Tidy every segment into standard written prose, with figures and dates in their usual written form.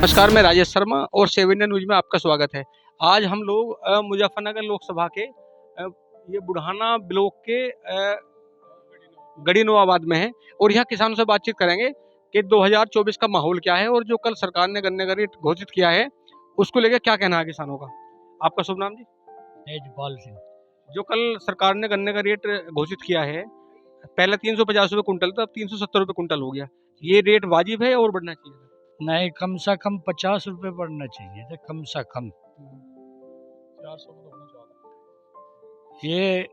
नमस्कार, मैं राजेश शर्मा और 7 इंडिया न्यूज में आपका स्वागत है। आज हम लोग मुजफ्फरनगर लोकसभा के ये बुढ़ाना ब्लॉक के गड़ी नवाबाद में हैं और यहाँ किसानों से बातचीत करेंगे कि 2024 का माहौल क्या है और जो कल सरकार ने गन्ने का रेट घोषित किया है उसको लेकर क्या कहना है किसानों का। आपका शुभ नाम जी? तेजपाल सिंह। जो कल सरकार ने गन्ने का रेट घोषित किया है, पहले 350 रुपये कुंटल था, अब 370 रुपये कुंटल हो गया। ये रेट वाजिब है और बढ़ना चाहिए? नहीं, कम से कम 50 रुपए बढ़ना चाहिए था, कम से कम। 400 ये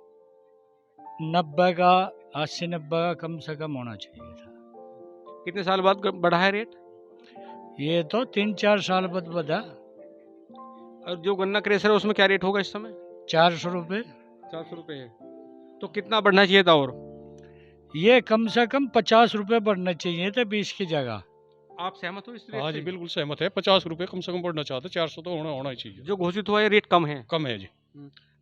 90 का 80-90 का कम से कम होना चाहिए था। कितने साल बाद बढ़ा है रेट? ये तो 3-4 साल बाद बढ़ा। और जो गन्ना क्रेशर है उसमें क्या रेट होगा इस समय? 400 रुपये। 400 रुपये है, तो कितना बढ़ना चाहिए था? और ये कम से कम 50 रुपए बढ़ना चाहिए था 20 की जगह। आप सहमत हो इस रेट हाँ से? जी, बिल्कुल सहमत है। 50 रुपए कम से कम बढ़ना चाहते, 400 तो होना ही चाहिए। जो घोषित हुआ है रेट कम है? कम है जी।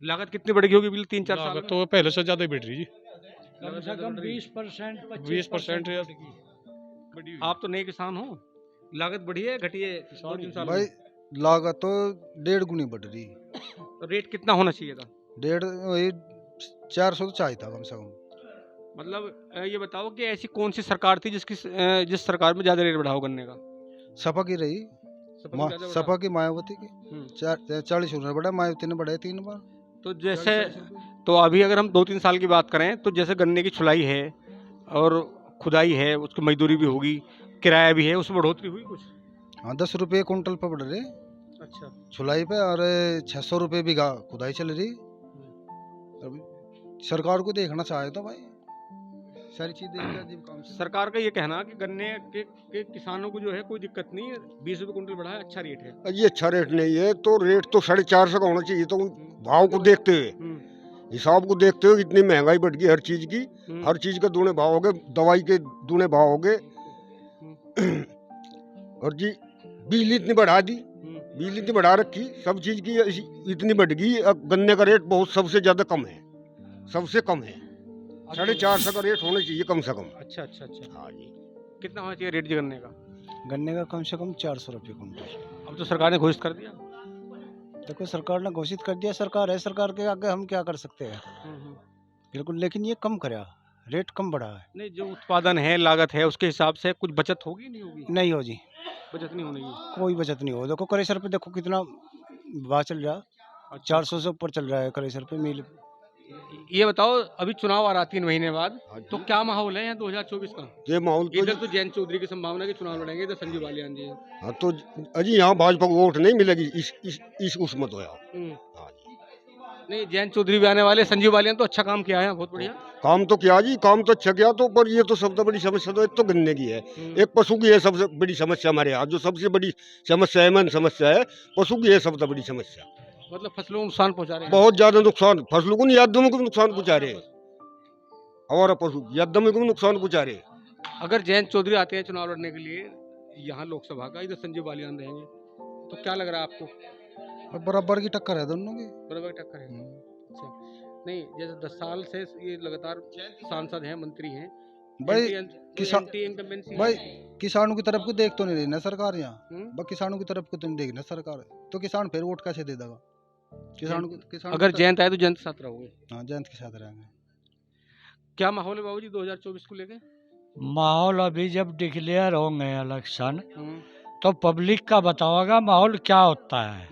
लागत कितनी बढ़ेगी होगी बिल 3-4 साल लागत में? तो पहले से ज्यादा ही बढ़ रही जी। कम से कम 20%, 20% या आप तो नए किसान हो, लागत बढ़ी है घटी है 2-3 साल भाई में? लागत तो 1.5 गुनी बढ़ रही। तो रेट कितना होना चाहिए था? 400 तो चाहिए था कम से कम। मतलब ये बताओ कि ऐसी कौन सी सरकार थी जिस सरकार में ज्यादा रेट बढ़ा हो गन्ने का? सपा की रही, सपा में ज्यादा बढ़ा? सपा की मायावती की हम्म। 40 रुपये बढ़ा, मायावती ने बढ़ाया 3 बार। तो जैसे तो अभी अगर हम 2-3 साल की बात करें तो जैसे गन्ने की छुलाई है और खुदाई है, उसकी मजदूरी भी होगी, किराया भी है, उसमें बढ़ोतरी हुई कुछ? हाँ 10 रुपये कुंटल पे बढ़ रहे अच्छा। छुलाई पे, और 600 रुपये बीघा खुदाई चल रही। अभी सरकार को देखना चाहे तो भाई सारी चीज देख के अजीब काम से। सरकार का ये कहना कि गन्ने के किसानों को जो है कोई दिक्कत नहीं है, 20 रुपये कुंटल बढ़ा है, अच्छा रेट है। ये अच्छा रेट नहीं है, तो रेट तो 450 का होना चाहिए। तो भाव को देखते हुए, हिसाब को देखते हुए, इतनी महंगाई बढ़ गई हर चीज की। हर चीज के दूने भाव हो गए, दवाई के दूने भाव हो गए। और जी बिजली इतनी बढ़ा दी, बिजली इतनी बढ़ा रखी, सब चीज की इतनी बढ़ गई। अब गन्ने का रेट बहुत सबसे ज्यादा कम है, सबसे कम है। 450 का रेट होना चाहिए कम से कम। अच्छा अच्छा अच्छा। हाँ जी। कितना होना चाहिए रेट जी गन्ने का? गन्ने का कम से कम 400 रुपये कुंटल। अब तो सरकार ने घोषित कर दिया। देखो सरकार ने घोषित कर दिया, सरकार है, सरकार के आगे हम क्या कर सकते हैं। बिल्कुल, लेकिन ये कम करा, रेट कम बढ़ा है। नहीं, जो उत्पादन है, लागत है, उसके हिसाब से कुछ बचत होगी नहीं होगी? नहीं हो जी, बचत नहीं होगी। कोई बचत नहीं हो। देखो क्रेशर पे देखो कितना भाव चल रहा, 400 से ऊपर चल रहा है क्रेशर पे मिल। ये बताओ, अभी चुनाव आ रहा 3 महीने बाद, हाँ तो जी। क्या माहौल है यहाँ 2024 का? ये माहौल तो इधर तो जयंत चौधरी की संभावना है कि चुनाव लड़ेंगे, इधर संजीव बालियान जी। हाँ, तो अजी यहाँ भाजपा को वोट नहीं मिलेगी इस उसमें तो यार। हाँ जी। नहीं, जयंत चौधरी भी आने वाले, संजीव बालियान तो अच्छा काम किया है, बहुत बढ़िया काम तो किया जी, काम तो अच्छा किया। तो पर ये तो सबसे बड़ी समस्या तो एक तो गन्ने की है, एक पशु की है सबसे बड़ी समस्या हमारे यहाँ। जो सबसे बड़ी समस्या है, मेन समस्या है, पशु की है सबसे बड़ी समस्या। मतलब फसलों को नुकसान पहुंचा रहे हैं। बहुत ज्यादा नुकसान, फसलों को नहीं, यादों को भी नुकसान पहुंचा रहे हैं। हमारा पशु यादों को भी नुकसान पहुंचा रहे हैं। अगर जयंत चौधरी आते हैं चुनाव लड़ने के लिए यहाँ लोकसभा का, इधर संजीव बालियान रहेंगे, तो क्या लग रहा है आपको? और बराबर की टक्कर है दोनों की। बराबर टक्कर है। अच्छा, नहीं जैसे 10 साल से ये लगातार सांसद हैं, मंत्री हैं भाई किसान भाई किसानों की तरफ को देख तो नहीं रही ना सरकार यहाँ। हम्म। किसानों की तरफ को तो नहीं देगी ना सरकार, तो किसान फिर वोट कैसे दे देगा? किसान अगर जयंत आए तो जयंत के साथ रहोगे? हाँ, जयंत के साथ रहेंगे। क्या माहौल है बाबूजी 2024 को लेके? माहौल अभी जब डिक्लेयर होंगे इलेक्शन तो पब्लिक का बताओगा माहौल क्या होता है,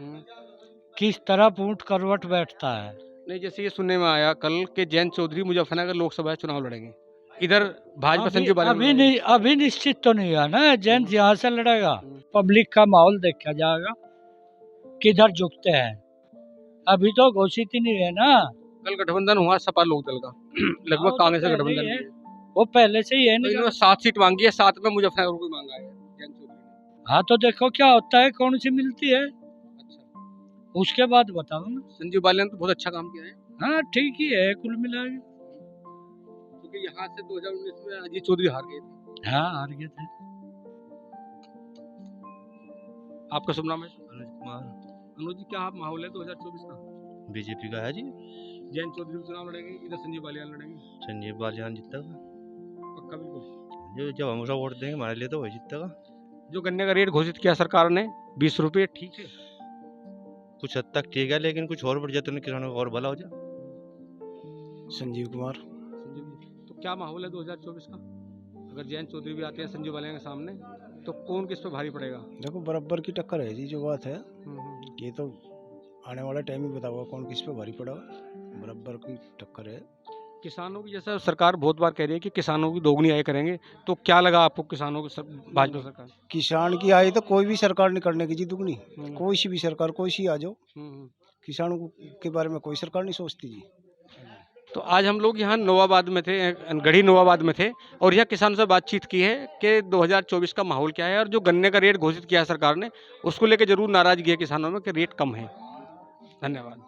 किस तरफ ऊंट करवट बैठता है। नहीं, जैसे ये सुनने में आया कल के जयंत चौधरी मुजफ्फरनगर लोकसभा चुनाव लड़ेंगे, इधर भाजपा संजीव बालियान अभी नहीं, अभी निश्चित तो नहीं है ना जयंत यहाँ से लड़ेगा। पब्लिक का माहौल देखा जाएगा किधर झुकते हैं, अभी तो घोषित ही नहीं है ना। कल गठबंधन हुआ सपा लोकदल का लगभग कांग्रेस से गठबंधन है, वो पहले से ही है तो ना। इन्होंने 7 सीट मांगी है, 7 में मुजफ्फरनगर को मांगा है जयंत चौधरी ने। हाँ, तो देखो क्या होता है, कौन सी मिलती है, अच्छा, उसके बाद बताओ ना। संजीव बालियान तो बहुत अच्छा काम किया है। हाँ ठीक ही है कुल मिला के। क्योंकि यहाँ से 2019 में अजीत चौधरी हार गए थे। हाँ, हार गए थे। आपका शुभ नाम है? अनुज कुमार। अनुज जी, क्या माहौल है 2024 का? बीजेपी का है जी। जयंत चौधरी चुनाव लड़ेंगे, इधर संजीव बालियान लड़ेंगे? संजीव बालियान जीतेगा। पक्का बिल्कुल? जो जब हम उसका वोट देंगे हमारे लिए तो वही जीतेगा। जो गन्ने का रेट घोषित किया सरकार ने 20 रुपये, ठीक है? कुछ हद तक ठीक है, लेकिन कुछ और बढ़ जाए तो किसानों को और भला हो जाए। संजीव कुमार। संजीव जी, तो क्या माहौल है 2024 का? अगर जयंत चौधरी भी आते हैं संजीव वाले के सामने, तो कौन किस पे भारी पड़ेगा? देखो बराबर की टक्कर है जी, जो बात है हम्म। ये तो आने वाला टाइम ही बताओगा कौन किस पे भारी पड़ा। बराबर की टक्कर है। किसानों की, जैसा सरकार बहुत बार कह रही है कि किसानों की दोगुनी आय करेंगे, तो क्या लगा आपको किसानों की भाजपा सरकार? किसान की आय तो कोई भी सरकार नहीं करने की जी दुगनी। हम्म। कोई सी भी सरकार, कोई सी आ जाओ, हम्म। किसानों के बारे में कोई सरकार नहीं सोचती जी। तो आज हम लोग यहाँ नवाबाद में थे, गढ़ी नवाबाद में थे, और यह किसानों से बातचीत की है कि 2024 का माहौल क्या है, और जो गन्ने का रेट घोषित किया है सरकार ने, उसको लेकर जरूर नाराजगी है किसानों में कि रेट कम है। धन्यवाद।